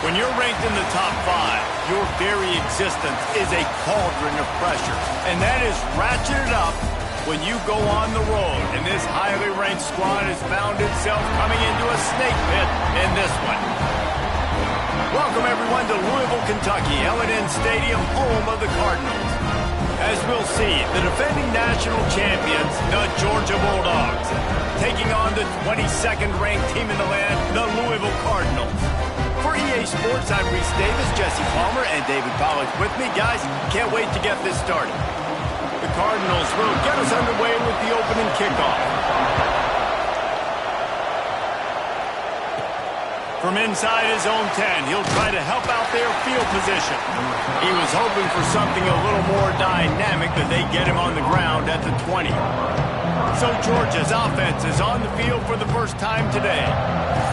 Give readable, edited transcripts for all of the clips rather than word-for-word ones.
When you're ranked in the top 5, your very existence is a cauldron of pressure. And that is ratcheted up when you go on the road. And this highly ranked squad has found itself coming into a snake pit in this one. Welcome, everyone, to Louisville, Kentucky, L&N Stadium, home of the Cardinals. As we'll see, the defending national champions, the Georgia Bulldogs, taking on the 22nd ranked team in the land, the Louisville Cardinals. For EA Sports, I'm Reese Davis, Jesse Palmer, and David Pollack with me. Guys, can't wait to get this started. The Cardinals will get us underway with the opening kickoff. From inside his own 10, he'll try to help out their field position. He was hoping for something a little more dynamic, that they get him on the ground at the 20. So Georgia's offense is on the field for the first time today.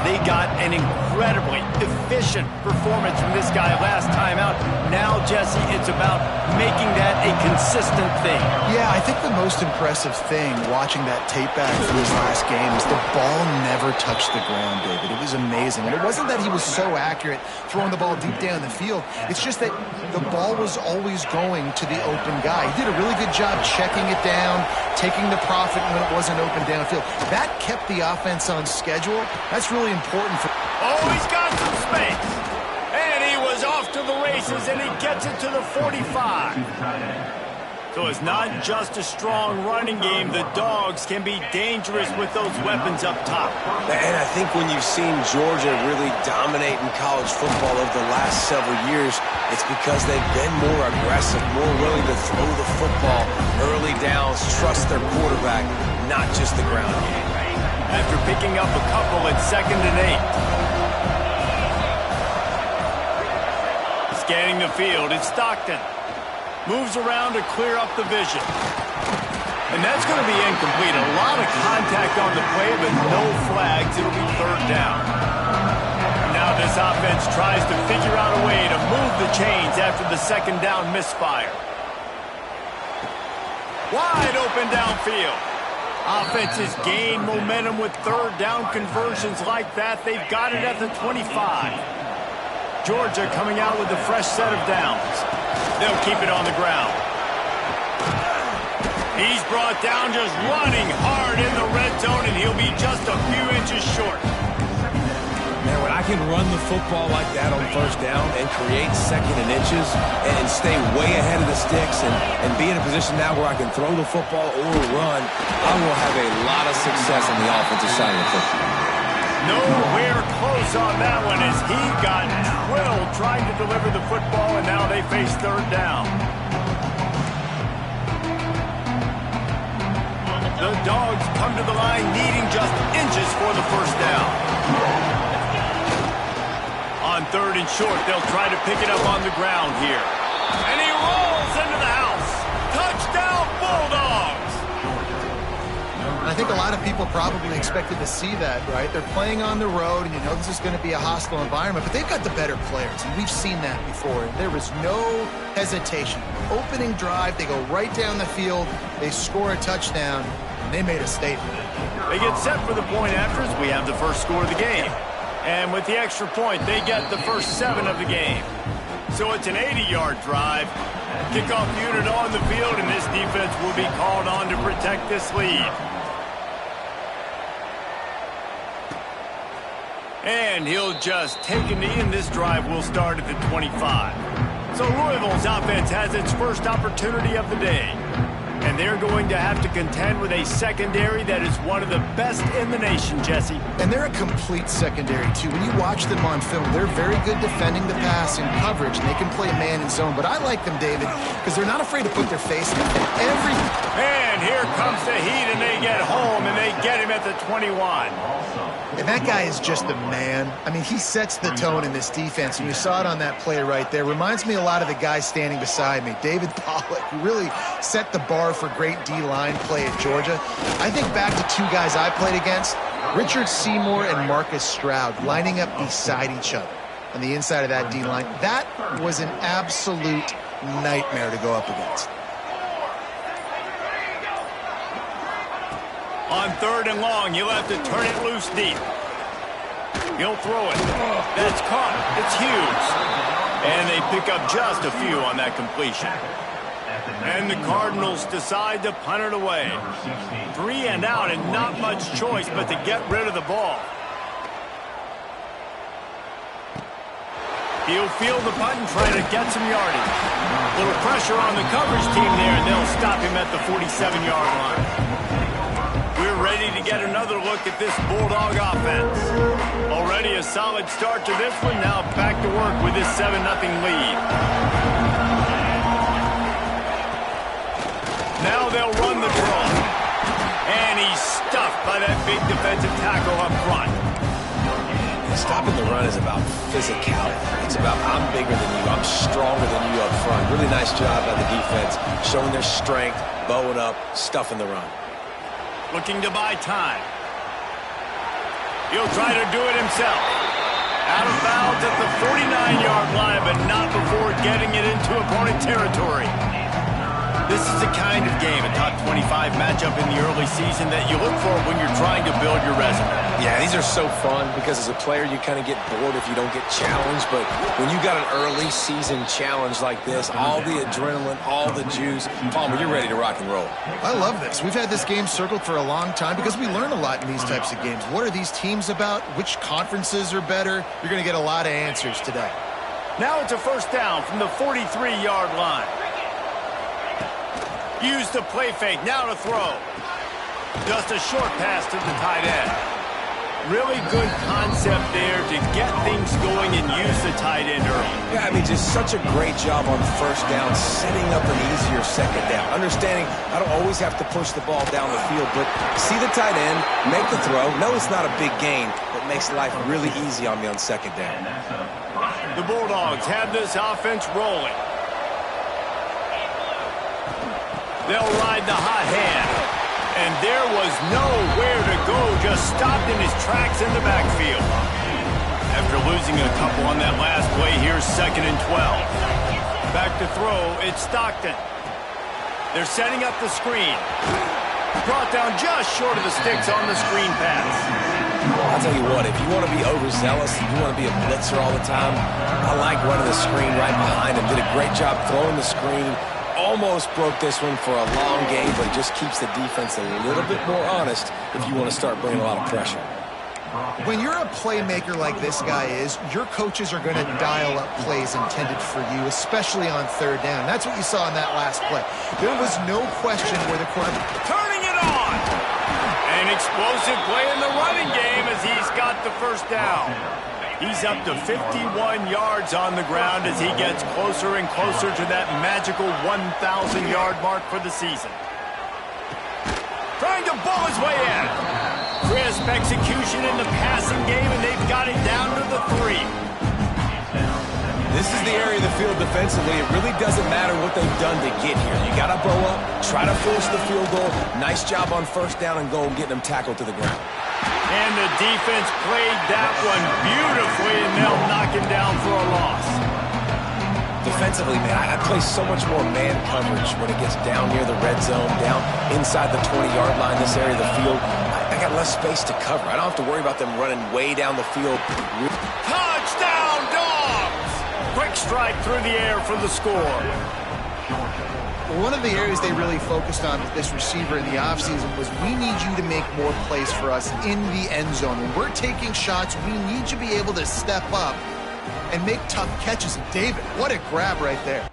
They got an incredibly efficient performance from this guy last time out. Now, Jesse, it's about making that a consistent thing. Yeah, I think the most impressive thing watching that tape back from his last game is the ball never touched the ground, David. It was amazing. And it wasn't that he was so accurate throwing the ball deep down the field. It's just that the ball was always going to the open guy. He did a really good job checking it down, taking the profit when it wasn't open downfield. That kept the offense on schedule. That's really important for... Oh, he's got some space. And he was off to the races, and he gets it to the 45. So it's not just a strong running game. The Dogs can be dangerous with those weapons up top. And I think when you've seen Georgia really dominate in college football over the last several years, it's because they've been more aggressive, more willing to throw the football early downs, trust their quarterback, not just the ground game. After picking up a couple at 2nd and 8. Scanning the field, it's Stockton. Moves around to clear up the vision. And that's going to be incomplete. A lot of contact on the play, but no flags. It'll be 3rd down. Now this offense tries to figure out a way to move the chains after the 2nd down misfire. Wide open downfield. Offenses gain momentum with 3rd down conversions like that. They've got it at the 25. Georgia coming out with a fresh set of downs. They'll keep it on the ground. He's brought down just running hard in the red zone, and he'll be just a few inches short. Man, when I can run the football like that on 1st down and create 2nd and inches and stay way ahead of the sticks and be in a position now where I can throw the football or run, I will have a lot of success on the offensive side of the football. Nowhere close on that one as he got drilled trying to deliver the football, and now they face 3rd down. The Dogs come to the line needing just inches for the 1st down. On 3rd and short, they'll try to pick it up on the ground here. And he rolls into the house. Touchdown, Bulldogs! I think a lot of people probably expected to see that, right? They're playing on the road, and you know this is going to be a hostile environment, but they've got the better players, and we've seen that before. And there was no hesitation. Opening drive, they go right down the field, they score a touchdown, and they made a statement. They get set for the point after as we have the first score of the game. And with the extra point, they get the first 7 of the game. So it's an 80-yard drive. Kickoff unit on the field, and this defense will be called on to protect this lead. And he'll just take a knee, and this drive will start at the 25. So Louisville's offense has its first opportunity of the day. And they're going to have to contend with a secondary that is one of the best in the nation, Jesse. And they're a complete secondary, too. When you watch them on film, they're very good defending the pass in coverage, and they can play man and zone. But I like them, David, because they're not afraid to put their face in every... And here comes the heat, and they get home, and they get him at the 21. And that guy is just a man. I mean, he sets the tone in this defense, and you saw it on that play right there. Reminds me a lot of the guy standing beside me, David Pollack, who really set the bar for great D-line play at Georgia. I think back to 2 guys I played against, Richard Seymour and Marcus Stroud, lining up beside each other on the inside of that D-line. That was an absolute nightmare to go up against. On 3rd and long, you'll have to turn it loose deep. He'll throw it. That's caught. It's Hughes. And they pick up just a few on that completion. And the Cardinals decide to punt it away. 3 and out and not much choice but to get rid of the ball. He'll field the punt and try to get some yardage. A little pressure on the coverage team there, and they'll stop him at the 47-yard line. We're ready to get another look at this Bulldog offense. Already a solid start to this one. Now back to work with this 7-0 lead. Now they'll run the draw. And he's stuffed by that big defensive tackle up front. Stopping the run is about physicality. It's about I'm bigger than you, I'm stronger than you up front. Really nice job by the defense, showing their strength, bowing up, stuffing the run. Looking to buy time. He'll try to do it himself. Out of bounds at the 49-yard line, but not before getting it into opponent territory. This is the kind of game, a top 25 matchup in the early season, that you look for when you're trying to build your resume. Yeah, these are so fun because as a player, you kind of get bored if you don't get challenged. But when you got an early season challenge like this, all the adrenaline, all the juice, Palmer, you're ready to rock and roll. I love this. We've had this game circled for a long time because we learn a lot in these types of games. What are these teams about? Which conferences are better? You're going to get a lot of answers today. Now it's a first down from the 43-yard line. Use the play fake, now to throw. Just a short pass to the tight end. Really good concept there to get things going and use the tight end early. Yeah, I mean, just such a great job on first down, setting up an easier second down. Understanding I don't always have to push the ball down the field, but see the tight end, make the throw. No, it's not a big gain, but makes life really easy on me on second down. The Bulldogs have this offense rolling. They'll ride the hot hand. And there was nowhere to go, just stopped in his tracks in the backfield. After losing a couple on that last play, here's 2nd and 12. Back to throw, it's Stockton. They're setting up the screen. Brought down just short of the sticks on the screen pass. I'll tell you what, if you want to be overzealous, if you want to be a blitzer all the time, I like running the screen right behind him. Did a great job throwing the screen. Almost broke this one for a long game, but it just keeps the defense a little bit more honest if you want to start bringing a lot of pressure. When you're a playmaker like this guy is, your coaches are going to dial up plays intended for you, especially on third down. That's what you saw in that last play. There was no question where the quarterback... Turning it on! An explosive play in the running game as he's got the first down. He's up to 51 yards on the ground as he gets closer and closer to that magical 1,000-yard mark for the season. Trying to ball his way in. Crisp execution in the passing game, and they've got it down to the 3. This is the area of the field defensively. It really doesn't matter what they've done to get here. You got to bow up, try to force the field goal. Nice job on first down and goal, getting them tackled to the ground. And the defense played that one beautifully, and they'll knock him down for a loss. Defensively, man, I play so much more man coverage when it gets down near the red zone, down inside the 20-yard line, this area of the field. I got less space to cover. I don't have to worry about them running way down the field. Touchdown, Dogs! Quick strike through the air for the score. One of the areas they really focused on with this receiver in the offseason was we need you to make more plays for us in the end zone. When we're taking shots, we need you to be able to step up and make tough catches. And David, what a grab right there.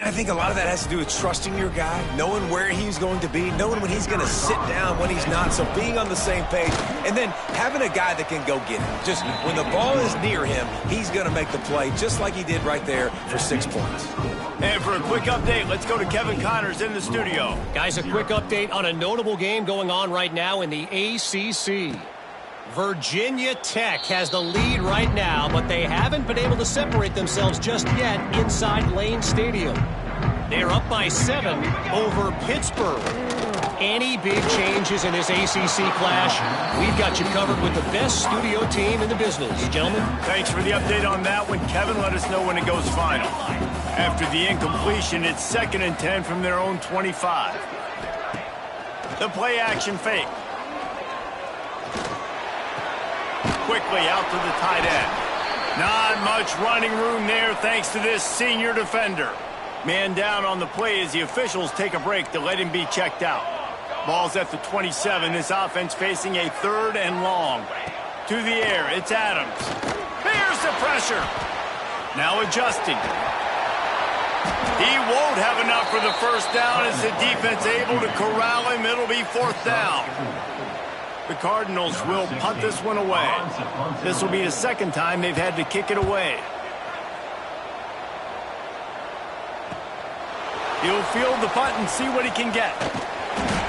I think a lot of that has to do with trusting your guy, knowing where he's going to be, knowing when he's going to sit down, when he's not, so being on the same page, and then having a guy that can go get it. Just when the ball is near him, he's going to make the play, just like he did right there for 6 points. And for a quick update, let's go to Kevin Connors in the studio. Guys, a quick update on a notable game going on right now in the ACC. Virginia Tech has the lead right now, but they haven't been able to separate themselves just yet inside Lane Stadium. They're up by 7 over Pittsburgh. Any big changes in this ACC clash, we've got you covered with the best studio team in the business. Gentlemen? Thanks for the update on that one. Kevin, let us know when it goes final. After the incompletion, it's 2nd and 10 from their own 25. The play action fake. Quickly out to the tight end. Not much running room there thanks to this senior defender. Man down on the play as the officials take a break to let him be checked out. Ball's at the 27. This offense facing a 3rd and long. To the air, it's Adams. Here's the pressure. Now adjusting. He won't have enough for the first down as the defense able to corral him. It'll be 4th down. The Cardinals will punt this one away. This will be the 2nd time they've had to kick it away. He'll field the punt and see what he can get.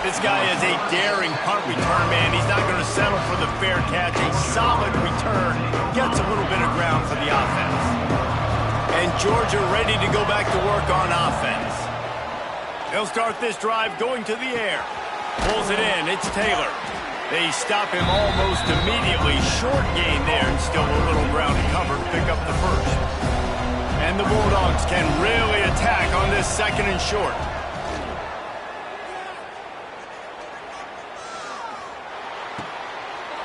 This guy is a daring punt return man. He's not going to settle for the fair catch. A solid return. Gets a little bit of ground for the offense. And Georgia ready to go back to work on offense. They'll start this drive going to the air. Pulls it in. It's Taylor. They stop him almost immediately. Short gain there and still a little ground to cover to pick up the first. And the Bulldogs can really attack on this 2nd and short.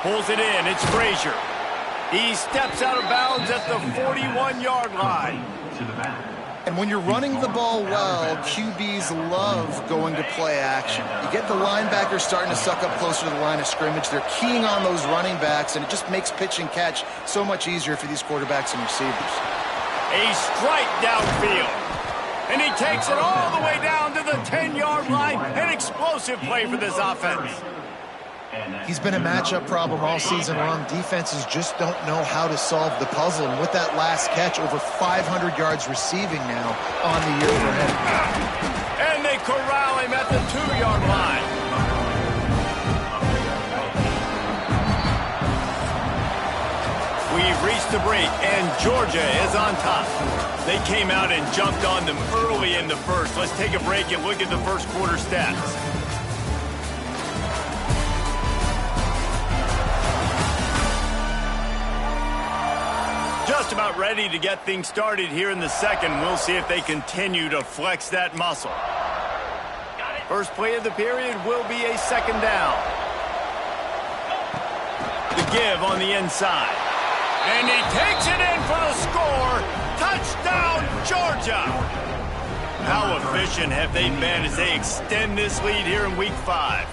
Pulls it in. It's Frazier. He steps out of bounds at the 41-yard line. And when you're running the ball well, QBs love going to play action. You get the linebackers starting to suck up closer to the line of scrimmage. They're keying on those running backs, and it just makes pitch and catch so much easier for these quarterbacks and receivers. A strike downfield. And he takes it all the way down to the 10-yard line. An explosive play for this offense. He's been a matchup problem all season long. Defenses just don't know how to solve the puzzle. And with that last catch, over 500 yards receiving now on the year for him. And they corral him at the 2-yard line. We've reached the break, and Georgia is on top. They came out and jumped on them early in the first. Let's take a break and look at the first quarter stats. Just about ready to get things started here in the second. We'll see if they continue to flex that muscle. First play of the period will be a 2nd down. The give on the inside. And he takes it in for the score. Touchdown, Georgia. How efficient have they been as they extend this lead here in Week 5?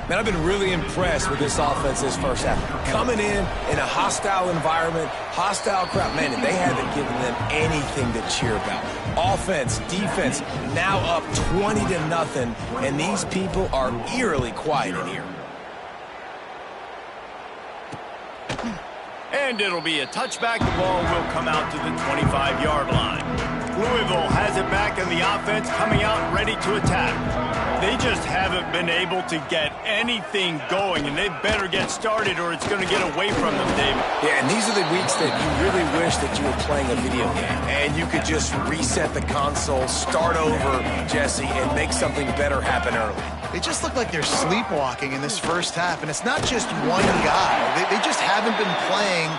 Man, I've been really impressed with this offense this first half. Coming in a hostile environment, hostile crowd, man, they haven't given them anything to cheer about. Offense, defense, now up 20-0, and these people are eerily quiet in here. And it'll be a touchback. The ball will come out to the 25-yard line. Louisville has it back in the offense, coming out ready to attack. They just haven't been able to get anything going, and they better get started or it's going to get away from them, David. Yeah, and these are the weeks that you really wish that you were playing a video game, and you could just reset the console, start over, Jesse, and make something better happen early. They just look like they're sleepwalking in this first half, and it's not just one guy. They just haven't been playing.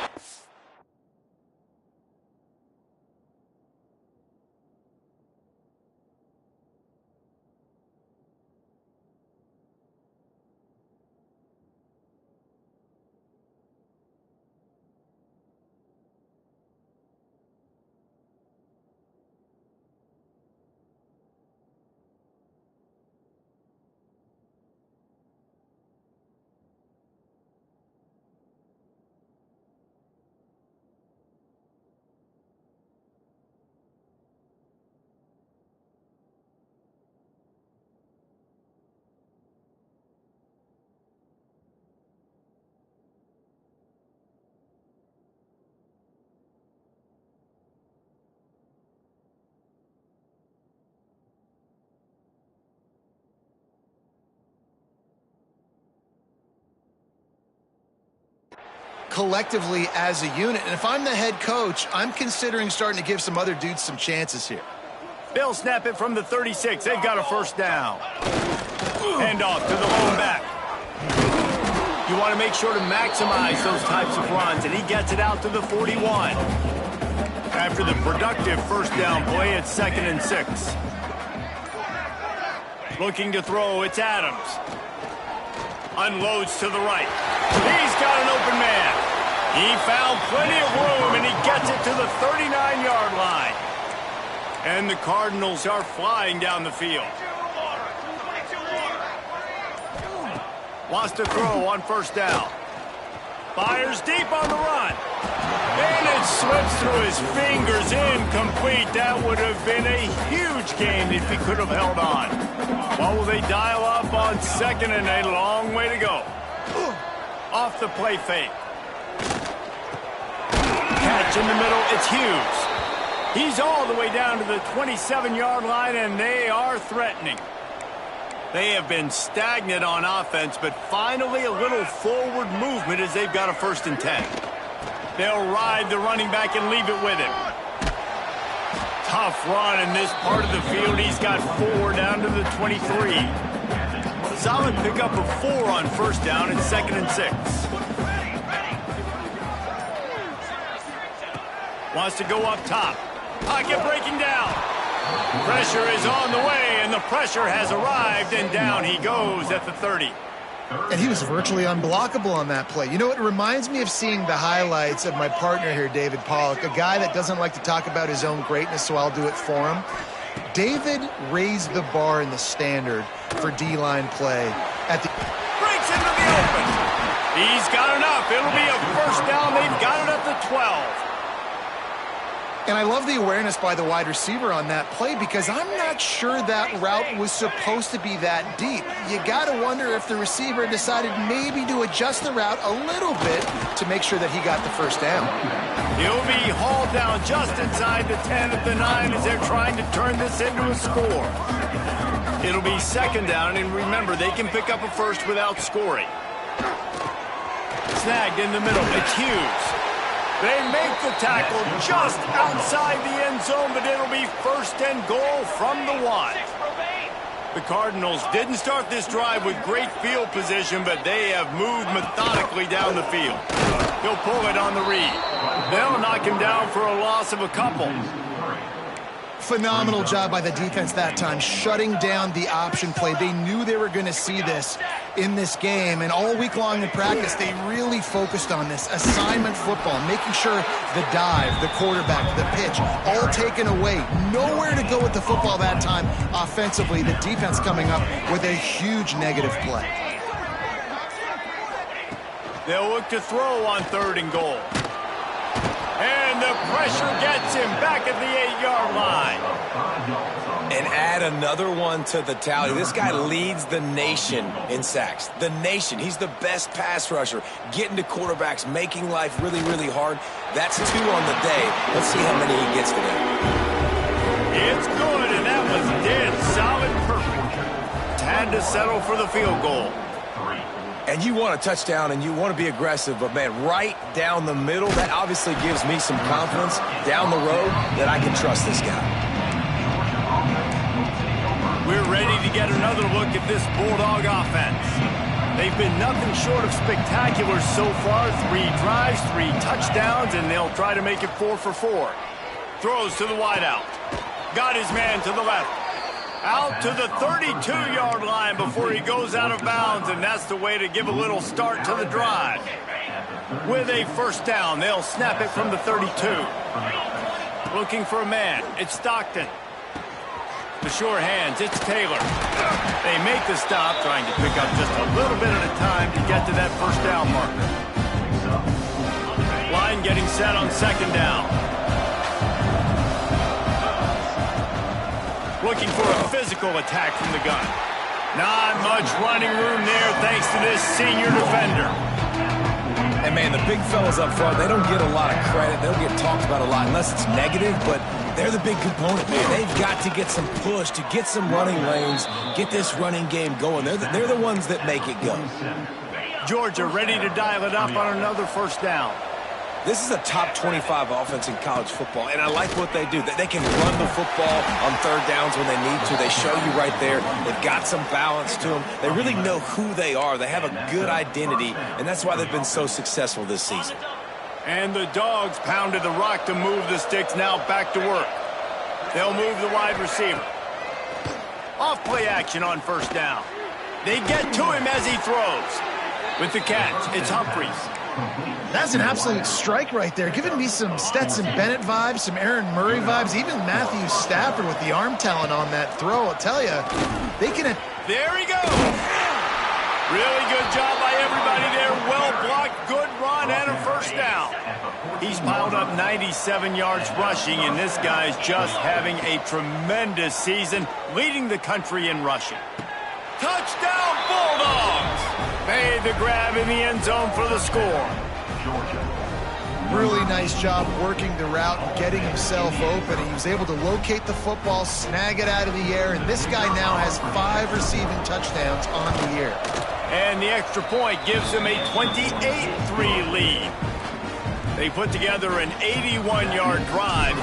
collectively as a unit. And if I'm the head coach, I'm considering starting to give some other dudes some chances here. They'll snap it from the 36. They've got a first down. Hand off to the lone back. You want to make sure to maximize those types of runs, and he gets it out to the 41. After the productive first down play, it's 2nd and 6. Looking to throw, it's Adams. Unloads to the right. He's got an open man. He found plenty of room, and he gets it to the 39-yard line. And the Cardinals are flying down the field. Wants to throw on first down. Fires deep on the run. And it slips through his fingers, incomplete. That would have been a huge gain if he could have held on. Well, will they dial up on 2nd and a long way to go? Off the play fake. Catch in the middle, it's Hughes. He's all the way down to the 27-yard line, and they are threatening. They have been stagnant on offense, but finally a little forward movement as they've got a 1st and 10. They'll ride the running back and leave it with him. Tough run in this part of the field. He's got 4 down to the 23. Solid pickup of 4 on first down and 2nd and 6. Wants to go up top. Pocket breaking down. Pressure is on the way, and the pressure has arrived, and down he goes at the 30. And he was virtually unblockable on that play. You know, it reminds me of seeing the highlights of my partner here, David Pollock, a guy that doesn't like to talk about his own greatness, so I'll do it for him. David raised the bar in the standard for D-line play at the... Breaks into the open. He's got enough. It'll be a first down. They've got it at the 12. And I love the awareness by the wide receiver on that play because I'm not sure that route was supposed to be that deep. You got to wonder if the receiver decided maybe to adjust the route a little bit to make sure that he got the first down. He'll be hauled down just inside the 10 at the 9 as they're trying to turn this into a score. It'll be 2nd down, and remember, they can pick up a first without scoring. Snagged in the middle. It's Hughes. They make the tackle just outside the end zone, but it'll be 1st and goal from the 1. The Cardinals didn't start this drive with great field position, but they have moved methodically down the field. He'll pull it on the read. They'll knock him down for a loss of a couple. Phenomenal job by the defense that time, shutting down the option play. They knew they were going to see this in this game, and all week long in practice, they really focused on this assignment football, making sure the dive, the quarterback, the pitch, all taken away. Nowhere to go with the football that time offensively. The defense coming up with a huge negative play. They'll look to throw on 3rd and goal. And the pressure gets him back at the 8-yard line. And add another one to the tally. This guy leads the nation in sacks. The nation. He's the best pass rusher. Getting to quarterbacks, making life really, really hard. That's 2 on the day. Let's see how many he gets today. It's good, and that was dead solid perfect. Had to settle for the field goal. And you want a touchdown and you want to be aggressive, but, man, right down the middle, that obviously gives me some confidence down the road that I can trust this guy. We're ready to get another look at this Bulldog offense. They've been nothing short of spectacular so far. 3 drives, 3 touchdowns, and they'll try to make it 4 for 4. Throws to the wideout. Got his man to the left. Out to the 32-yard line before he goes out of bounds, and that's the way to give a little start to the drive. With a first down, they'll snap it from the 32. Looking for a man, it's Stockton. The sure hands, it's Taylor. They make the stop, trying to pick up just a little bit at a time to get to that first down marker. Line getting set on 2nd down. Looking for a physical attack from the gun. Not much running room there thanks to this senior defender. And, man, the big fellas up front, they don't get a lot of credit. They'll get talked about a lot unless it's negative, but they're the big component, man. They've got to get some push to get some running lanes, get this running game going. They're the ones that make it go. Georgia ready to dial it up on another first down. This is a top 25 offense in college football, and I like what they do. They can run the football on third downs when they need to. They show you right there. They've got some balance to them. They really know who they are. They have a good identity, and that's why they've been so successful this season. And the Dogs pounded the rock to move the sticks. Now back to work. They'll move the wide receiver. Off play action on first down. They get to him as he throws. With the catch, it's Humphries. That's an absolute strike right there, giving me some Stetson Bennett vibes, some Aaron Murray vibes, even Matthew Stafford with the arm talent on that throw. I'll tell you, they can... There he goes. Really good job by everybody there. Well blocked, good run, and a first down. He's piled up 97 yards rushing, and this guy's just having a tremendous season, leading the country in rushing. Touchdown, Bulldogs! Made the grab in the end zone for the score. Really nice job working the route and getting himself open. He was able to locate the football, snag it out of the air, and this guy now has 5 receiving touchdowns on the year. And the extra point gives him a 28-3 lead. They put together an 81-yard drive,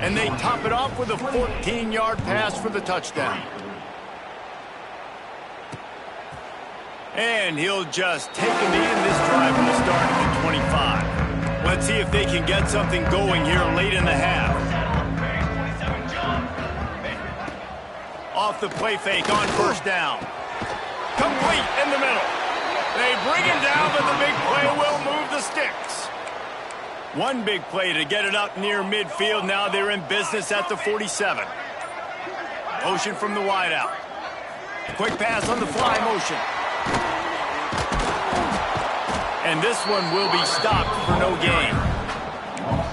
and they top it off with a 14-yard pass for the touchdown. And he'll just take him in. This drive will start at the 25. Let's see if they can get something going here late in the half. Off the play fake on first down. Complete in the middle. They bring him down, but the big play will move the sticks. One big play to get it up near midfield. Now they're in business at the 47. Motion from the wideout. Quick pass on the fly motion. And this one will be stopped for no gain.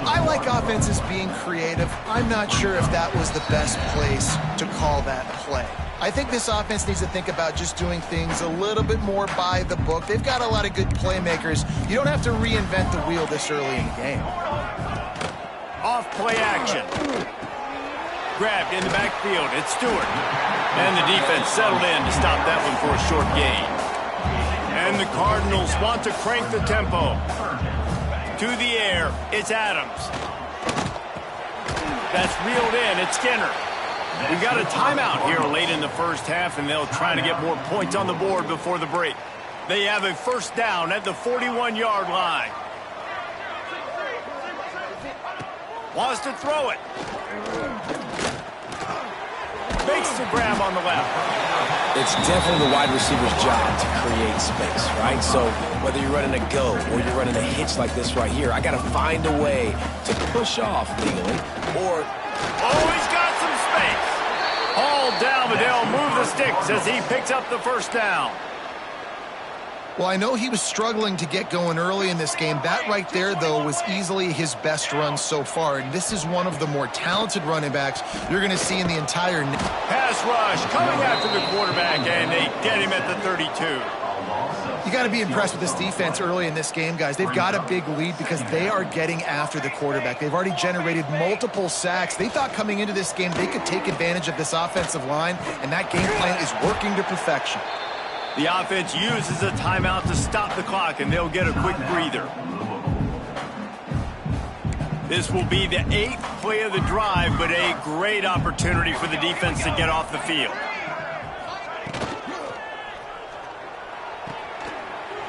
I like offenses being creative. I'm not sure if that was the best place to call that play. I think this offense needs to think about just doing things a little bit more by the book. They've got a lot of good playmakers. You don't have to reinvent the wheel this early in the game. Off play action. Grabbed in the backfield. It's Stewart. And the defense settled in to stop that one for a short gain. And the Cardinals want to crank the tempo. To the air, it's Adams. That's reeled in, it's Skinner. We've got a timeout here late in the first half, and they'll try to get more points on the board before the break. They have a first down at the 41-yard line. Wants to throw it. Makes the grab on the left. It's definitely the wide receiver's job to create space, right? So whether you're running a go or you're running a hitch like this right here, I got to find a way to push off legally or... Oh, he's got some space. All down, but they'll move the sticks as he picks up the first down. Well, I know he was struggling to get going early in this game. That right there, though, was easily his best run so far. And this is one of the more talented running backs you're going to see in the entire... Pass rush coming after the quarterback, and they get him at the 32. You got to be impressed with this defense early in this game, guys. They've got a big lead because they are getting after the quarterback. They've already generated multiple sacks. They thought coming into this game they could take advantage of this offensive line, and that game plan is working to perfection. The offense uses a timeout to stop the clock, and they'll get a quick breather. This will be the 8th play of the drive, but a great opportunity for the defense to get off the field.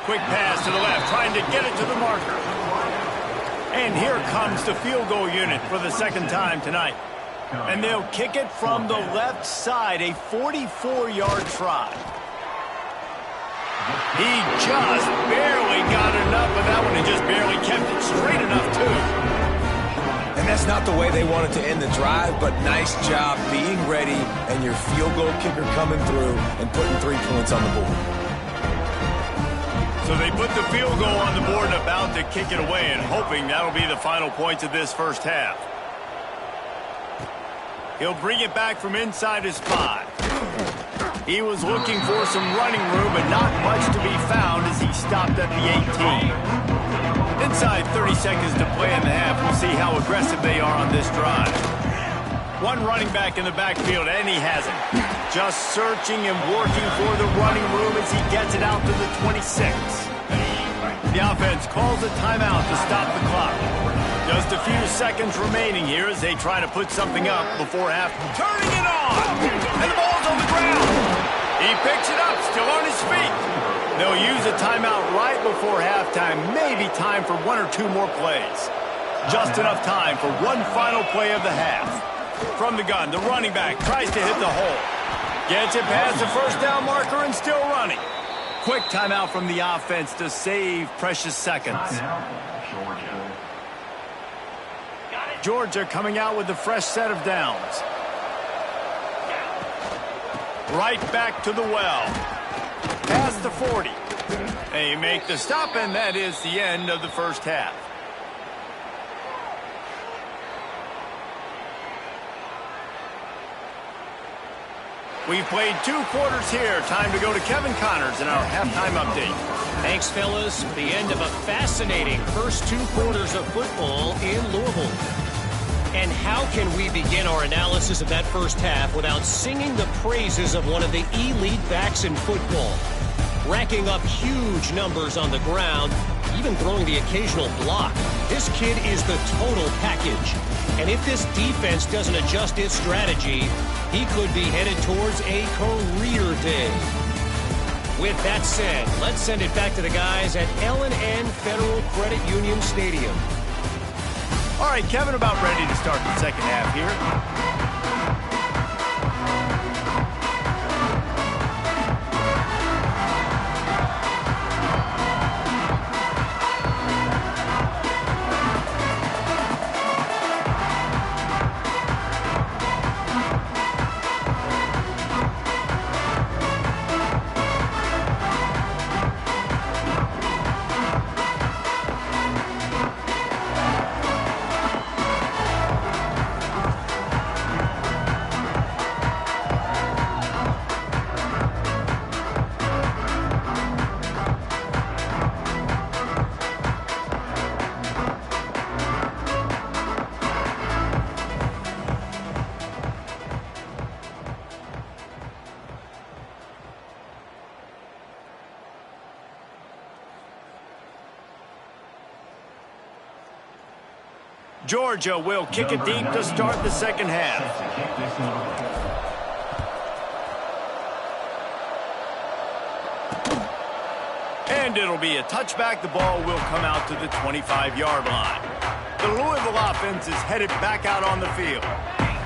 Quick pass to the left, trying to get it to the marker. And here comes the field goal unit for the second time tonight. And they'll kick it from the left side, a 44-yard try. He just barely got enough of that one and just barely kept it straight enough, too. And that's not the way they wanted to end the drive, but nice job being ready and your field goal kicker coming through and putting 3 points on the board. So they put the field goal on the board and about to kick it away and hoping that'll be the final points of this first half. He'll bring it back from inside his 5. He was looking for some running room, but not much to be found as he stopped at the 18. Inside 30 seconds to play in the half. We'll see how aggressive they are on this drive. One running back in the backfield, and he has it. Just searching and working for the running room as he gets it out to the 26. The offense calls a timeout to stop the clock. Just a few seconds remaining here as they try to put something up before half. Turning it on! And the ball's on the ground. He picks it up, still on his feet. They'll use a timeout right before halftime. Maybe time for one or two more plays. Just enough time for one final play of the half. From the gun, the running back tries to hit the hole. Gets it past the first down marker and still running. Quick timeout from the offense to save precious seconds. Georgia coming out with a fresh set of downs. Right back to the well. Past the 40. They make the stop, and that is the end of the first half. We've played 2 quarters here. Time to go to Kevin Connors in our halftime update. Thanks, fellas. The end of a fascinating first 2 quarters of football in Louisville. And how can we begin our analysis of that first half without singing the praises of one of the elite backs in football? Racking up huge numbers on the ground, even throwing the occasional block. This kid is the total package. And if this defense doesn't adjust its strategy, he could be headed towards a career day. With that said, let's send it back to the guys at L&N Federal Credit Union Stadium. All right, Kevin, about ready to start the second half here. Georgia will kick it deep to start the second half. And it'll be a touchback. The ball will come out to the 25-yard line. The Louisville offense is headed back out on the field.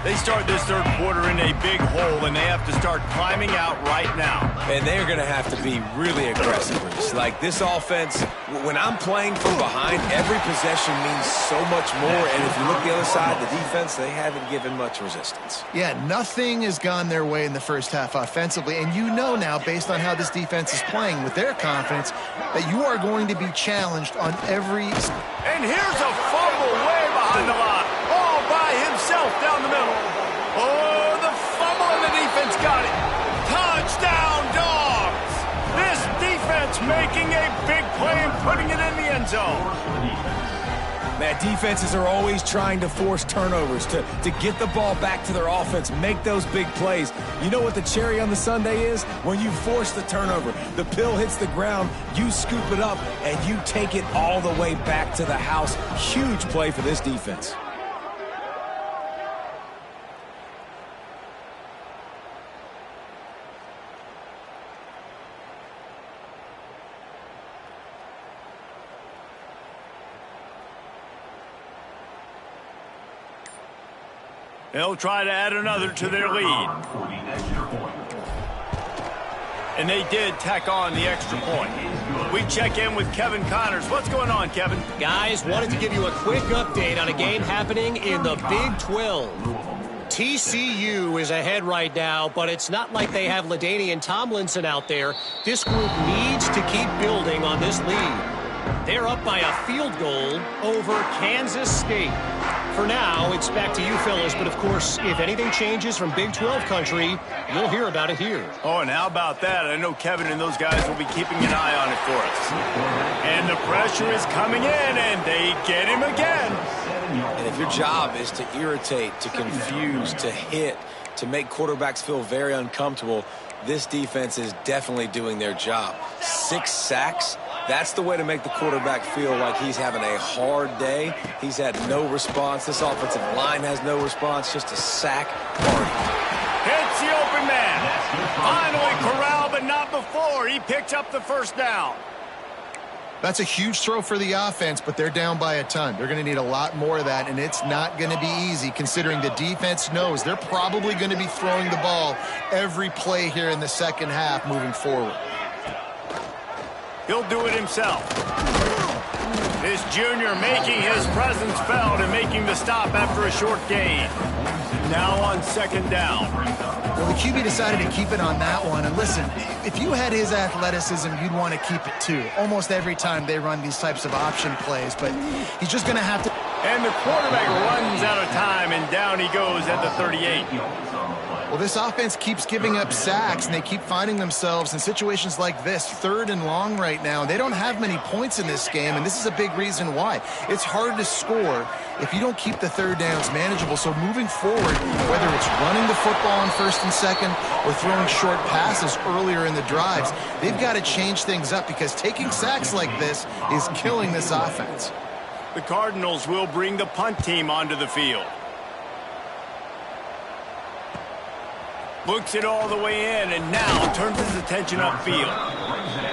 They start this third quarter in a big hole, and they have to start climbing out right now. And they're going to have to be really aggressive. Like this offense, when I'm playing from behind, every possession means so much more. And if you look the other side, the defense, they haven't given much resistance. Yeah, nothing has gone their way in the first half offensively. And you know now, based on how this defense is playing with their confidence, that you are going to be challenged on every... And here's a fumble way behind the line. All by himself down the middle. Oh, the fumble, and the defense got it. Touchdown, Dogs! This defense making a big play and putting it in the end zone. Man, defenses are always trying to force turnovers to get the ball back to their offense, make those big plays. You know what the cherry on the sundae is? When you force the turnover, the pill hits the ground, you scoop it up, and you take it all the way back to the house. Huge play for this defense. They'll try to add another to their lead. And they did tack on the extra point. We check in with Kevin Connors. What's going on, Kevin? Guys, wanted to give you a quick update on a game happening in the Big 12. TCU is ahead right now, but it's not like they have LaDainian Tomlinson out there. This group needs to keep building on this lead. They're up by a field goal over Kansas State. For now, it's back to you fellas, but of course, if anything changes from Big 12 country, you'll hear about it here. Oh, and how about that? I know Kevin and those guys will be keeping an eye on it for us. And the pressure is coming in, and they get him again. And if your job is to irritate, to confuse, to hit, to make quarterbacks feel very uncomfortable, this defense is definitely doing their job. 6 sacks That's the way to make the quarterback feel like he's having a hard day. He's had no response. This offensive line has no response, just a sack party. Hits the open man. Finally corralled, but not before. He picks up the first down. That's a huge throw for the offense, but they're down by a ton. They're going to need a lot more of that, and it's not going to be easy considering the defense knows they're probably going to be throwing the ball every play here in the second half moving forward. He'll do it himself. This junior making his presence felt and making the stop after a short gain. Now on second down. Well, the QB decided to keep it on that one. And listen, if you had his athleticism, you'd want to keep it too. Almost every time they run these types of option plays, but he's just going to have to. And the quarterback runs out of time, and down he goes at the 38. Well, this offense keeps giving up sacks, and they keep finding themselves in situations like this, 3rd and long right now. They don't have many points in this game, and this is a big reason why. It's hard to score if you don't keep the third downs manageable. So moving forward, whether it's running the football on 1st and 2nd or throwing short passes earlier in the drives, they've got to change things up because taking sacks like this is killing this offense. The Cardinals will bring the punt team onto the field. Looks it all the way in and now turns his attention upfield.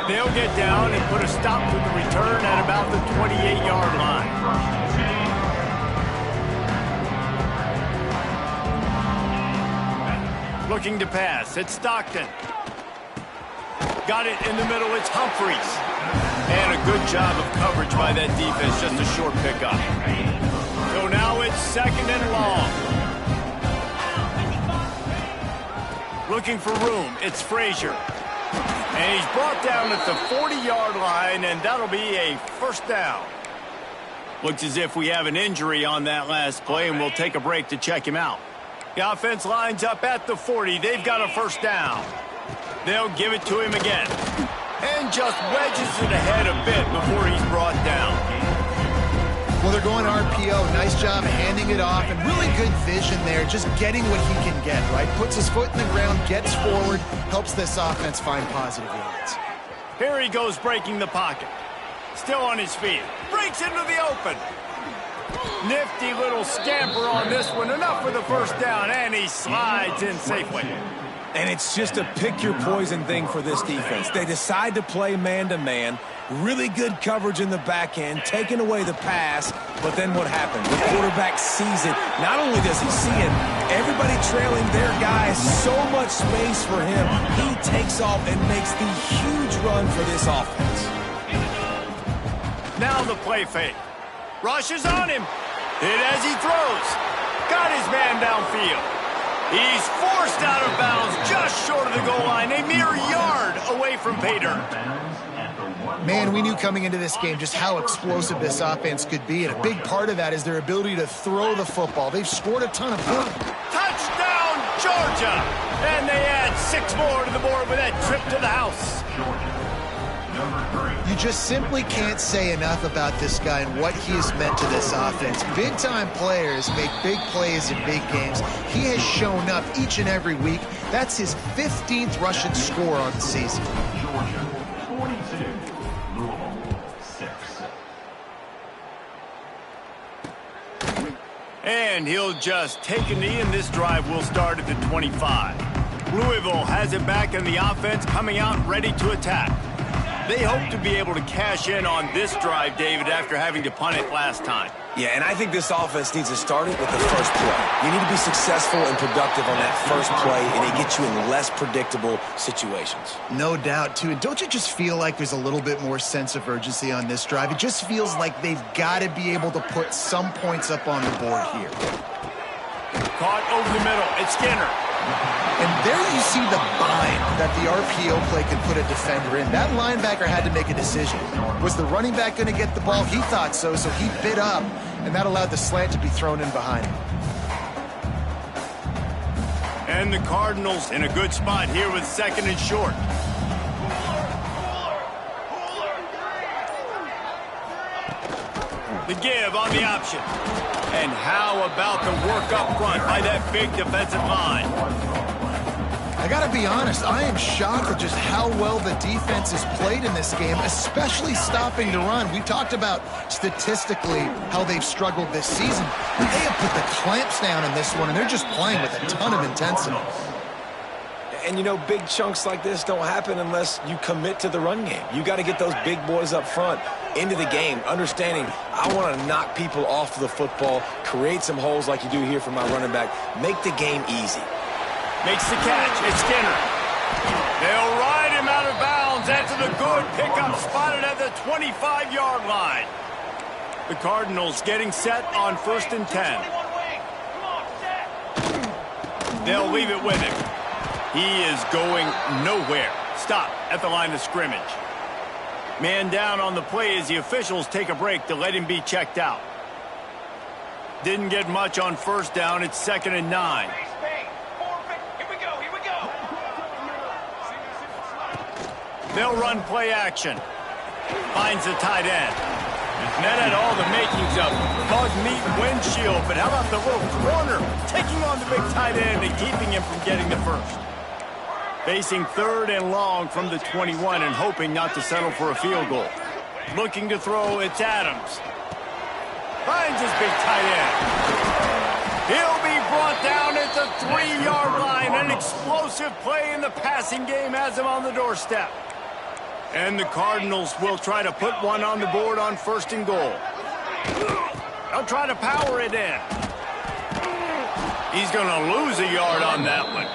They'll get down and put a stop to the return at about the 28-yard line. Looking to pass. It's Stockton. Got it in the middle. It's Humphreys. And a good job of coverage by that defense. Just a short pickup. So now it's 2nd and long. Looking for room. It's Frazier. And he's brought down at the 40-yard line, and that'll be a first down. Looks as if we have an injury on that last play, and we'll take a break to check him out. The offense lines up at the 40. They've got a first down. They'll give it to him again. And just wedges it ahead a bit before he's brought down. Well, they're going RPO. Nice job handing it off, and really good vision there, just getting what he can get, right? Puts his foot in the ground, gets forward, helps this offense find positive yards. Here he goes breaking the pocket. Still on his feet. Breaks into the open. Nifty little scamper on this one. Enough for the first down, and he slides in safely. And it's just a pick-your-poison thing for this defense. They decide to play man-to-man. Really good coverage in the back end, taking away the pass, but then what happens? The quarterback sees it. Not only does he see it, everybody trailing their guy, so much space for him. He takes off and makes the huge run for this offense. Now the play fake. Rushes on him. Hit as he throws. Got his man downfield. He's forced out of bounds just short of the goal line, a mere yard away from pay dirt. Man, we knew coming into this game just how explosive this offense could be, and a big part of that is their ability to throw the football. They've scored a ton of points. Touchdown, Georgia! And they add 6 more to the board with that trip to the house. You just simply can't say enough about this guy and what he has meant to this offense. Big-time players make big plays in big games. He has shown up each and every week. That's his 15th rushing score on the season. Georgia, 42. Louisville, 6. And he'll just take a knee, and this drive will start at the 25. Louisville has it back, and the offense coming out ready to attack. They hope to be able to cash in on this drive, David, after having to punt it last time. Yeah, and I think this offense needs to start it with the first play. You need to be successful and productive on that first play, and it gets you in less predictable situations. No doubt, too. And don't you just feel like there's a little bit more sense of urgency on this drive? It just feels like they've got to be able to put some points up on the board here. Caught over the middle. It's Skinner. And there you see the bind that the RPO play can put a defender in. That linebacker had to make a decision. Was the running back going to get the ball? He thought so, so he bit up, and that allowed the slant to be thrown in behind him. And the Cardinals in a good spot here with 2nd and short. The give on the option. And how about the work up front by that big defensive line? I I got to be honest, I am shocked at just how well the defense has played in this game, especially stopping the run. We talked about statistically how they've struggled this season. They have put the clamps down in this one, and they're just playing with a ton of intensity. And, you know, big chunks like this don't happen unless you commit to the run game. You got to get those big boys up front into the game, understanding I want to knock people off the football, create some holes like you do here for my running back, make the game easy. Makes the catch. It's Skinner. They'll ride him out of bounds after the good pickup spotted at the 25-yard line. The Cardinals getting set on 1st and 10. They'll leave it with him. He is going nowhere. Stop at the line of scrimmage. Man down on the play as the officials take a break to let him be checked out. Didn't get much on 1st down. It's 2nd and 9. They'll run play action. Finds the tight end. And that had all the makings of bug meat windshield. But how about the little corner taking on the big tight end and keeping him from getting the first? Facing 3rd and long from the 21 and hoping not to settle for a field goal. Looking to throw, it's Adams. Finds his big tight end. He'll be brought down at the 3-yard line. An explosive play in the passing game has him on the doorstep. And the Cardinals will try to put one on the board on 1st and goal. They'll try to power it in. He's going to lose a yard on that one.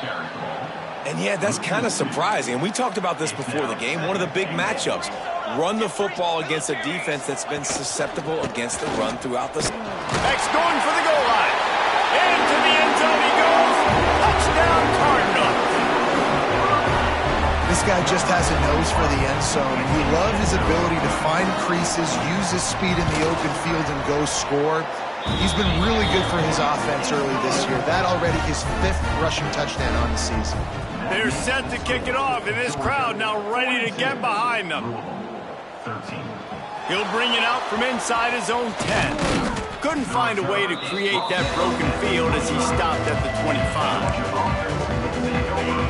And yeah, that's kind of surprising. And we talked about this before the game. One of the big matchups. Run the football against a defense that's been susceptible against the run throughout the... X going for the goal line. Into the end zone he goes. Touchdown Cardinals. This guy just has a nose for the end zone, and we love his ability to find creases, use his speed in the open field, and go score. He's been really good for his offense early this year. That already his 5th rushing touchdown on the season. They're set to kick it off, and this crowd now ready to get behind them. He'll bring it out from inside his own 10. Couldn't find a way to create that broken field as he stopped at the 25.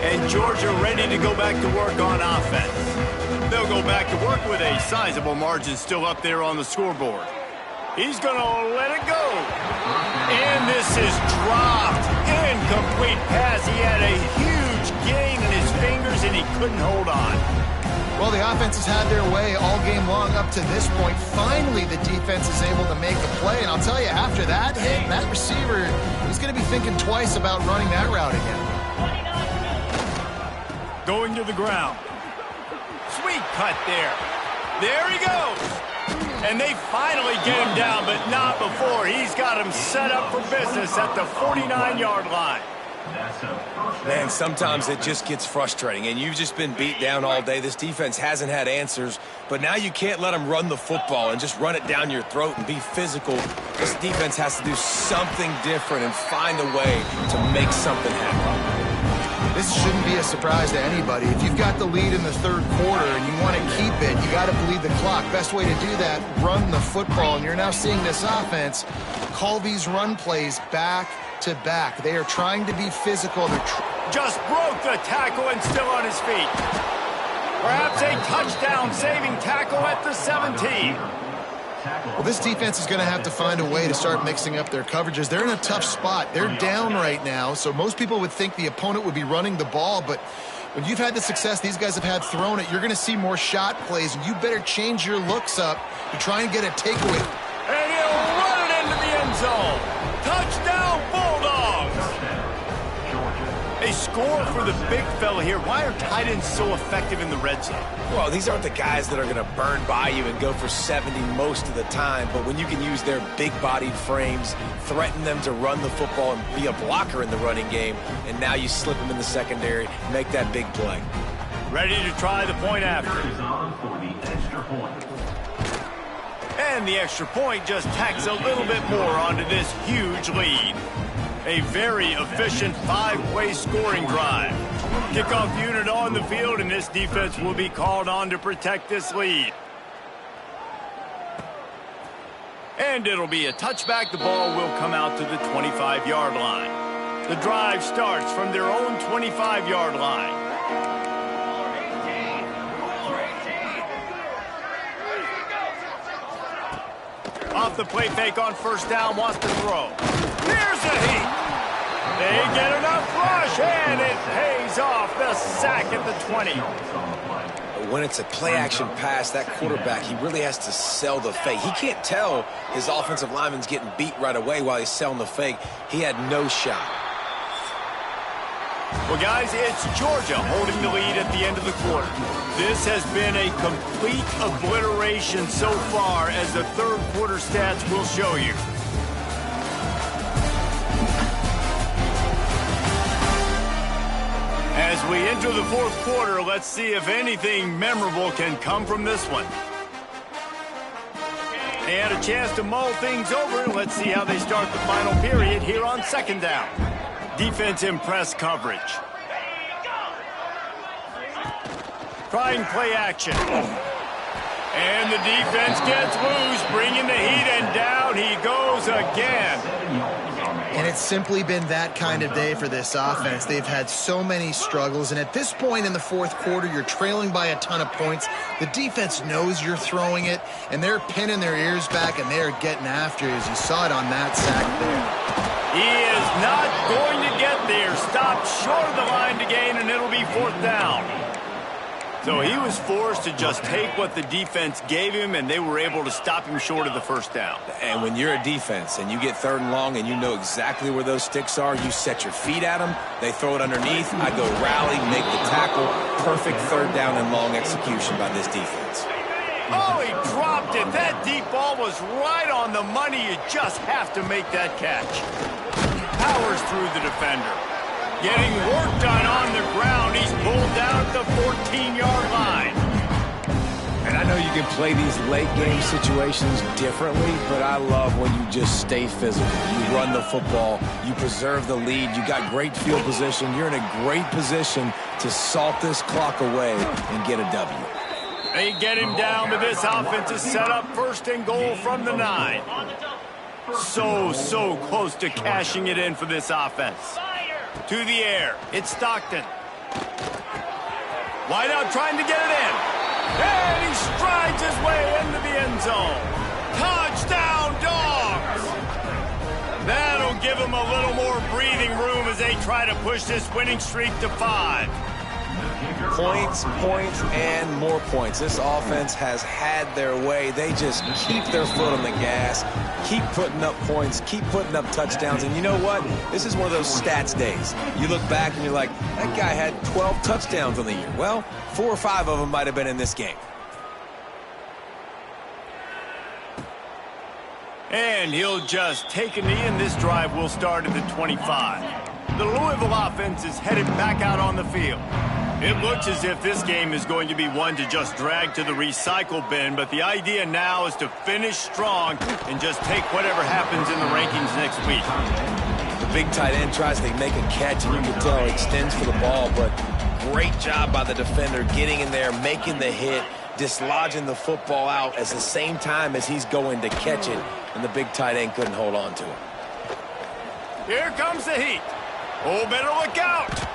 And Georgia ready to go back to work on offense. They'll go back to work with a sizable margin still up there on the scoreboard. He's going to let it go. And this is dropped. Incomplete pass. He had a huge gain in his fingers, and he couldn't hold on. Well, the offense has had their way all game long up to this point. Finally, the defense is able to make a play. And I'll tell you, after that hit, that receiver, he's going to be thinking twice about running that route again. Going to the ground. Sweet cut there. There he goes. And they finally get him down, but not before. He's got him set up for business at the 49-yard line. Man, sometimes it just gets frustrating, and you've just been beat down all day. This defense hasn't had answers, but now you can't let them run the football and just run it down your throat and be physical. This defense has to do something different and find a way to make something happen. This shouldn't be a surprise to anybody. If you've got the lead in the 3rd quarter and you want to keep it, you got to bleed the clock. Best way to do that, run the football. And you're now seeing this offense call these run plays back to back. They are trying to be physical. Just broke the tackle and still on his feet. Perhaps a touchdown-saving tackle at the 17. Well, this defense is going to have to find a way to start mixing up their coverages. They're in a tough spot. They're down right now, so most people would think the opponent would be running the ball, but when you've had the success these guys have had throwing it, you're going to see more shot plays, and you better change your looks up to try and get a takeaway. And he'll run it into the end zone. Touchdown, Bulldogs! A score for the big fella here. Why are tight ends so effective in the red zone? Well, these aren't the guys that are going to burn by you and go for 70 most of the time, but when you can use their big-bodied frames, threaten them to run the football and be a blocker in the running game, and now you slip them in the secondary, make that big play. Ready to try the point after. And the extra point just tacks a little bit more onto this huge lead. A very efficient 5-play scoring drive. Kickoff unit on the field, and this defense will be called on to protect this lead. And it'll be a touchback. The ball will come out to the 25-yard line. The drive starts from their own 25-yard line. Off the play fake on first down, wants to throw. Here's a heat. They get enough rush, and it pays off. The sack at the 20. When it's a play-action pass, that quarterback, he really has to sell the fake. He can't tell his offensive lineman's getting beat right away while he's selling the fake. He had no shot. Well, guys, it's Georgia holding the lead at the end of the quarter. This has been a complete obliteration so far, as the third quarter stats will show you. As we enter the fourth quarter, let's see if anything memorable can come from this one. They had a chance to mull things over. Let's see how they start the final period here on second down. Defense in press coverage. Trying play action. And the defense gets loose, bringing the heat, and down he goes again. And it's simply been that kind of day for this offense. They've had so many struggles, and at this point in the fourth quarter, you're trailing by a ton of points. The defense knows you're throwing it, and they're pinning their ears back, and they're getting after you, as you saw it on that sack there. He is not going to get there. Stopped short of the line to gain, and it'll be fourth down. So he was forced to just take what the defense gave him, and they were able to stop him short of the first down. And when you're a defense and you get third and long and you know exactly where those sticks are, you set your feet at them, they throw it underneath, I go rally, make the tackle. Perfect third down and long execution by this defense. Oh, he dropped it. That deep ball was right on the money. You just have to make that catch. Powers through the defender. Getting work done on the ground. He's pulled down at the 14-yard line. And I know you can play these late-game situations differently, but I love when you just stay physical. You run the football. You preserve the lead. You got great field position. You're in a great position to salt this clock away and get a W. They get him down, but this offense is set up first and goal from the 9. So close to cashing it in for this offense. To the air. It's Stockton. Wide out trying to get it in. And he strides his way into the end zone. Touchdown, Dogs! That'll give him a little more breathing room as they try to push this winning streak to 5. Points, and more points. This offense has had their way. They just keep their foot on the gas, keep putting up points, keep putting up touchdowns. And you know what? This is one of those stats days. You look back and you're like, that guy had 12 touchdowns on the year. Well, 4 or 5 of them might have been in this game. And he'll just take a knee, and this drive will start at the 25. The Louisville offense is headed back out on the field. It looks as if this game is going to be one to just drag to the recycle bin, but the idea now is to finish strong and just take whatever happens in the rankings next week. The big tight end tries to make a catch, and you can tell he extends for the ball, but great job by the defender getting in there, making the hit, dislodging the football out at the same time as he's going to catch it, and the big tight end couldn't hold on to it. Here comes the heat. Oh, better look out.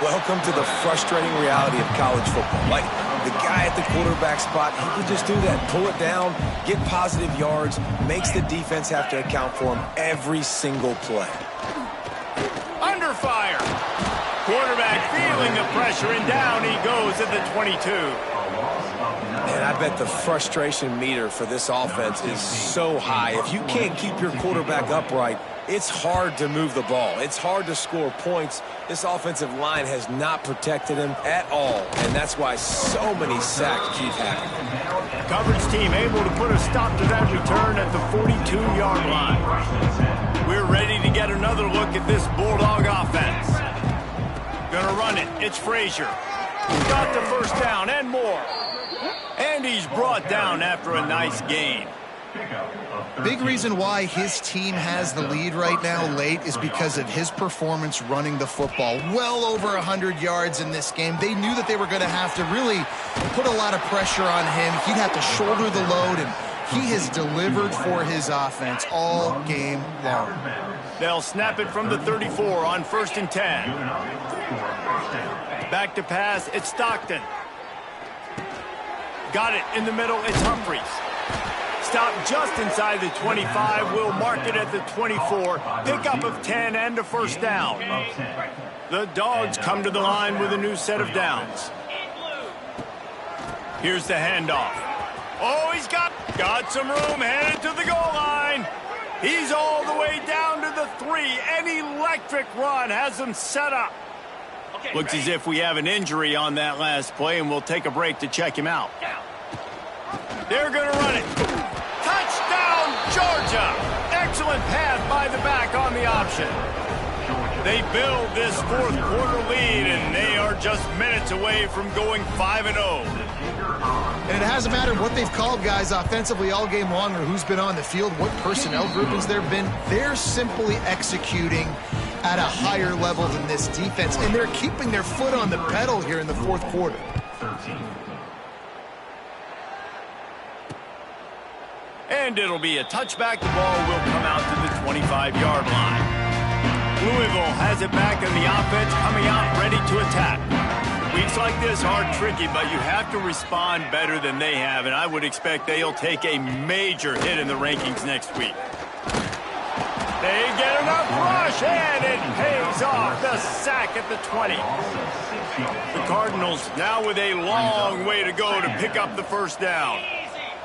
Welcome to the frustrating reality of college football. Like, the guy at the quarterback spot, he can just do that. Pull it down, get positive yards, makes the defense have to account for him every single play. Under fire. Quarterback feeling the pressure, and down he goes at the 22. And I bet the frustration meter for this offense is so high. If you can't keep your quarterback upright, it's hard to move the ball. It's hard to score points. This offensive line has not protected him at all, and that's why so many sacks keep happening. Coverage team able to put a stop to that return at the 42-yard line. We're ready to get another look at this Bulldog offense. Gonna run it. It's Frazier. He's got the first down and more. And he's brought down after a nice gain. Big reason why his team has the lead right now late is because of his performance running the football. Well over 100 yards in this game. They knew that they were going to have to really put a lot of pressure on him. He'd have to shoulder the load, and He has delivered for his offense all game long. They'll snap it from the 34 on 1st and 10. Back to pass, it's Stockton. Got it in the middle, it's Humphries. Stop just inside the 25, will mark it at the 24. Pickup of 10 and a first down. The Dogs come to the line with a new set of downs. Here's the handoff. Oh, he's got some room, headed to the goal line. He's all the way down to the 3. An electric run has him set up. Looks as if we have an injury on that last play, and we'll take a break to check him out. They're going to run it. Touchdown, Georgia! Excellent pass by the back on the option. They build this fourth quarter lead, and they are just minutes away from going 5-0. And it hasn't mattered what they've called guys offensively all game long or who's been on the field, what personnel groupings there have been. They're simply executing at a higher level than this defense, and they're keeping their foot on the pedal here in the fourth quarter. And it'll be a touchback. The ball will come out to the 25-yard line. Louisville has it back, and the offense coming out ready to attack. Weeks like this are tricky, but you have to respond better than they have, and I would expect they'll take a major hit in the rankings next week. They get enough rush, and it pays off. The sack at the 20. The Cardinals now with a long way to go to pick up the first down.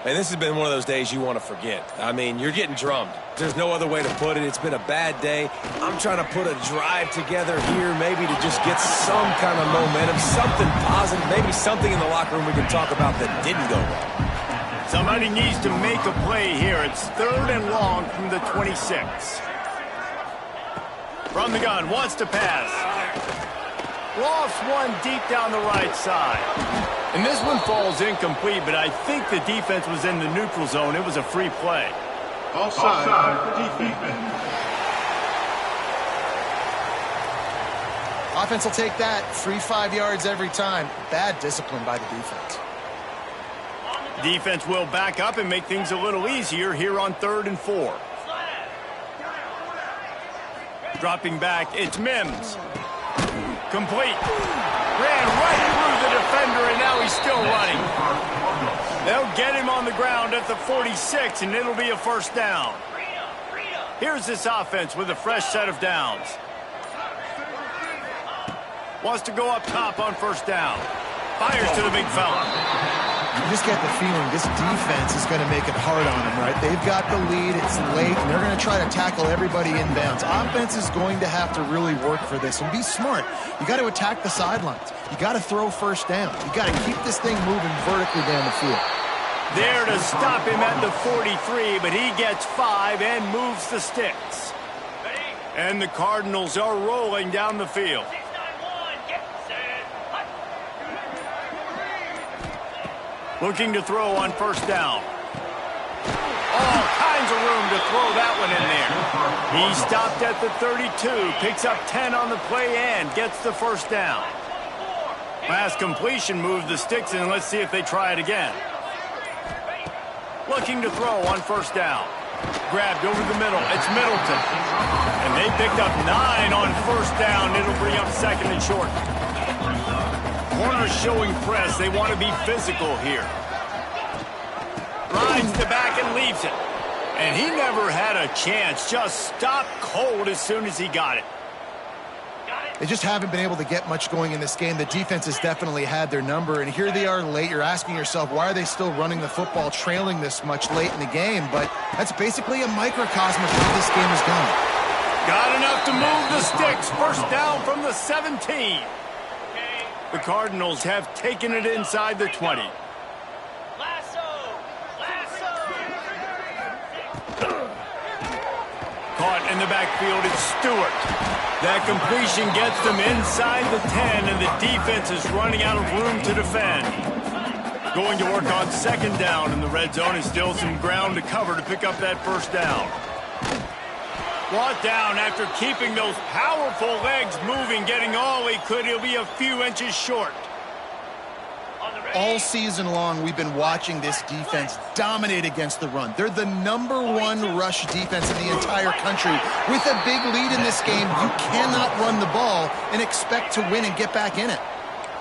And this has been one of those days you want to forget. I mean, you're getting drummed. There's no other way to put it. It's been a bad day. I'm trying to put a drive together here maybe to just get some kind of momentum, something positive, maybe something in the locker room we can talk about that didn't go well. Somebody needs to make a play here. It's 3rd and long from the 26. From the gun, wants to pass. Lofts one deep down the right side. And this one falls incomplete, but I think the defense was in the neutral zone. It was a free play. Offside defense. Offense will take that. Free 5 yards every time. Bad discipline by the defense. Defense will back up and make things a little easier here on 3rd and 4. Dropping back, it's Mims. Complete. Ran right through the defender, and now he's still running. They'll get him on the ground at the 46, and it'll be a first down. Here's this offense with a fresh set of downs. Wants to go up top on first down. Fires to the big fella. You just get the feeling this defense is going to make it hard on them, right? They've got the lead, it's late, and they're going to try to tackle everybody inbounds. Offense is going to have to really work for this and be smart. You got to attack the sidelines. You got to throw first down. You got to keep this thing moving vertically down the field. There to stop him at the 43, but he gets 5 and moves the sticks. And the Cardinals are rolling down the field. Looking to throw on first down. All kinds of room to throw that one in there. He stopped at the 32, picks up 10 on the play and gets the first down. Pass completion moved the sticks in. Let's see if they try it again. Looking to throw on first down. Grabbed over the middle. It's Middleton. And they picked up 9 on first down. It'll bring up 2nd and short. Corners showing press. They want to be physical here. Rides the back and leaves it. And he never had a chance. Just stopped cold as soon as he got it. They just haven't been able to get much going in this game. The defense has definitely had their number, and here they are late. You're asking yourself, why are they still running the football, trailing this much late in the game? But that's basically a microcosm of how this game is going. Got enough to move the sticks. First down from the 17. The Cardinals have taken it inside the 20. Caught in the backfield, it's Stewart. That completion gets them inside the 10, and the defense is running out of room to defend. Going to work on 2nd down in the red zone, and still some ground to cover to pick up that first down. Brought down after keeping those powerful legs moving, getting all he could. He'll be a few inches short. all season long, we've been watching this defense dominate against the run. They're the #1 rush defense in the entire country. With a big lead in this game, you cannot run the ball and expect to win and get back in it.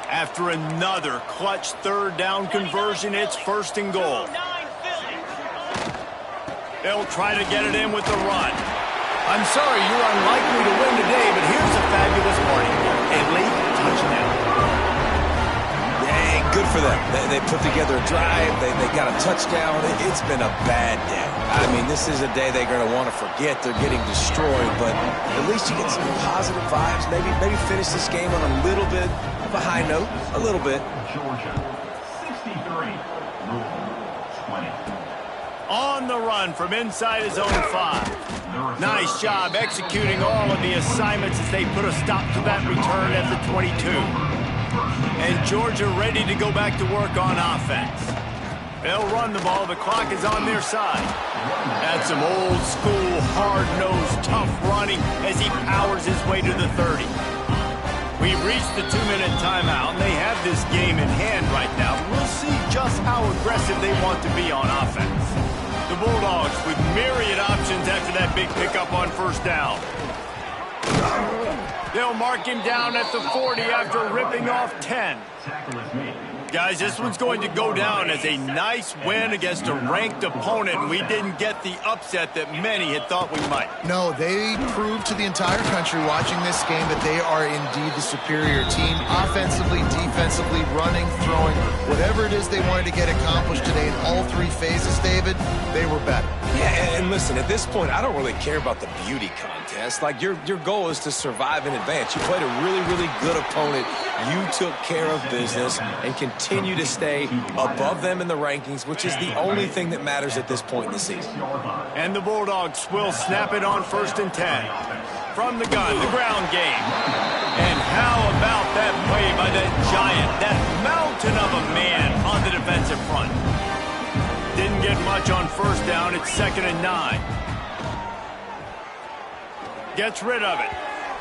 After another clutch third down conversion, it's 1st and goal. They'll try to get it in with the run. I'm sorry you're unlikely to win today, but here's a fabulous morning. A late touchdown. Hey, good for them. They put together a drive. They got a touchdown. It's been a bad day. I mean, this is a day they're going to want to forget. They're getting destroyed, but at least you get some positive vibes. Maybe finish this game on a little bit of a high note. A little bit. Georgia, 63, Louisville, 20. On the run from inside his own 5. Nice job executing all of the assignments as they put a stop to that return at the 22. And Georgia ready to go back to work on offense. They'll run the ball. The clock is on their side. That's some old school, hard-nosed, tough running as he powers his way to the 30. We've reached the 2-minute timeout, and they have this game in hand right now. We'll see just how aggressive they want to be on offense. The Bulldogs with myriad options after that big pickup on 1st down. They'll mark him down at the 40 after ripping off 10. Guys, this one's going to go down as a nice win against a ranked opponent, and we didn't get the upset that many had thought we might. No, they proved to the entire country watching this game that they are indeed the superior team. Offensively, defensively, running, throwing, whatever it is they wanted to get accomplished today in all 3 phases, David, they were better. Yeah, and listen, at this point, I don't really care about the beauty contest. Like, your goal is to survive and advance. You played a really, really good opponent. You took care of business and continue to stay above them in the rankings, which is the only thing that matters at this point in the season. And the Bulldogs will snap it on 1st and 10. From the gun, the ground game. And how about that play by that giant, that mountain of a man on the defensive front? Didn't get much on 1st down. It's 2nd and 9. Gets rid of it.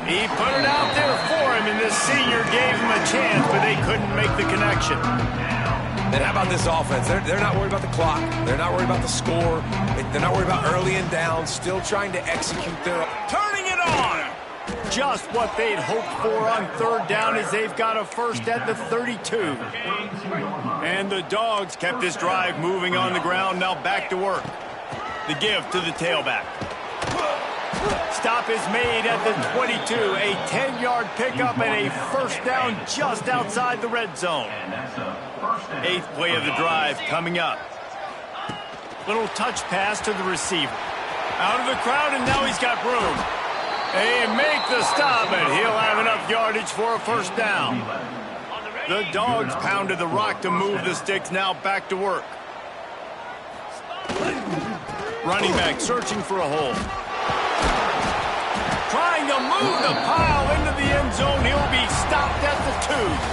He put it out there for him, and the senior gave him a chance, but they couldn't make the connection. And how about this offense? They're not worried about the clock. They're not worried about the score. They're not worried about early and down. Still trying to execute their... Turning it on! Just what they'd hoped for on 3rd down as they've got a 1st at the 32. And the Dogs kept this drive moving on the ground. Now back to work. The give to the tailback. Stop is made at the 22. A 10-yard pickup and a 1st down just outside the red zone. 8th play of the drive coming up. Little touch pass to the receiver. Out of the crowd, and now he's got room. They make the stop, and he'll have enough yardage for a 1st down. The Dogs pounded the rock to move the sticks. Now back to work. Running back searching for a hole. Trying to move the pile into the end zone. He'll be stopped at the 2.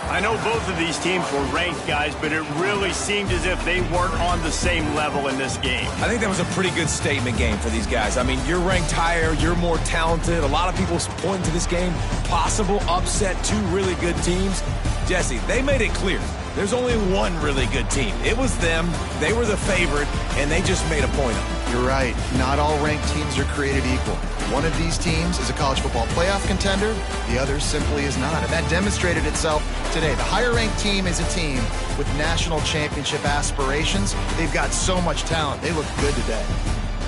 I know both of these teams were ranked, guys, but it really seemed as if they weren't on the same level in this game. I think that was a pretty good statement game for these guys. I mean, you're ranked higher, you're more talented. A lot of people point to this game, possible upset, 2 really good teams. Jesse, they made it clear. There's only one really good team. It was them. They were the favorite, and they just made a point of it. You're right. Not all ranked teams are created equal. One of these teams is a college football playoff contender. The other simply is not. And that demonstrated itself today. The higher-ranked team is a team with national championship aspirations. They've got so much talent. They look good today.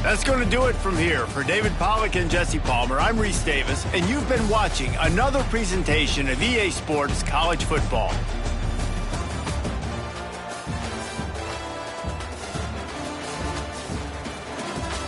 That's going to do it from here. For David Pollack and Jesse Palmer, I'm Reese Davis, and you've been watching another presentation of EA Sports College Football.